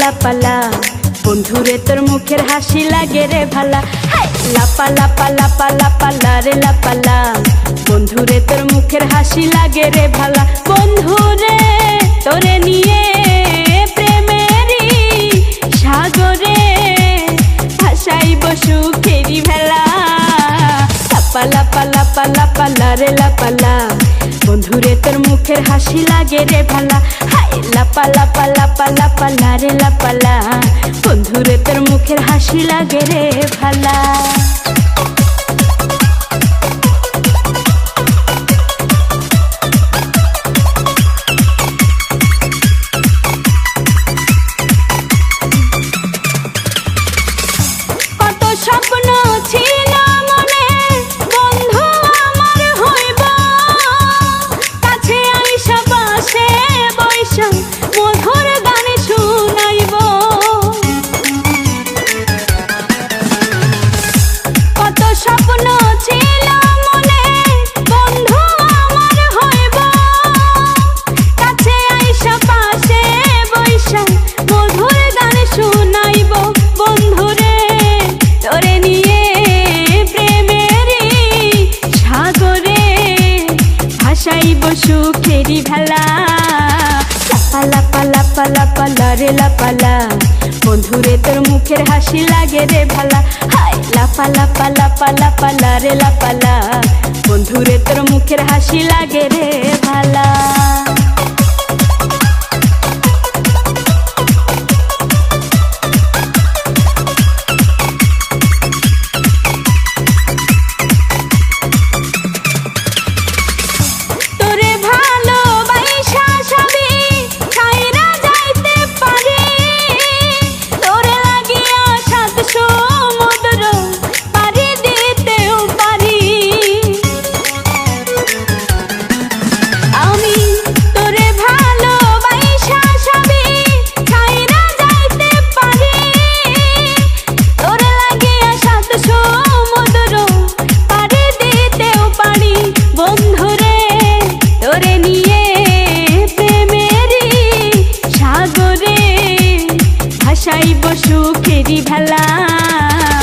লাপালা বন্ধুরে তোর মুখের হাসি লাগে রে ভালা। হাই লাপা লাপা লাপা লাপালা রে লাপালা বন্ধুরে তোর মুখের হাসি লাগে রে ভালা। বন্ধুরে তোরে নিয়ে প্রেমেরই সাগরে ভাসাইব সুখেরি ভেলা। লাপা লাপা লাপা লাপালা রে লাপালা বন্ধুরে তোর মুখের হাসি লাগে রে ভালা। হাই লাপা লাপা লাপা লাপালা রে লাপালা বন্ধুরে তোর মুখের হাসি লাগে রে ভালা। কত স্বপ্ন ছিল মনে বন্ধু আমার হইব, কাছে আইসা পাশে বৈশা মধুর গান শুনাইব। কত স্বপ্ন ছিল মনে বন্ধু আমার হইব, কাছে আইসা পাশে বৈশা মধুর গান শুনাইব। বন্ধুরে তোরে নিয়ে প্রেমেরই সাগরে ভাসাইব সুখেরি ভেলা। লাপা লাপা লাপা লাপালা রে লাপালা বন্ধুরে তোর মুখের হাসি লাগে রে ভালা। হাই লাপা লাপা লাপা লাপালা রে লাপালা বন্ধুরে তোর মুখের হাসি লাগে রে ভালা।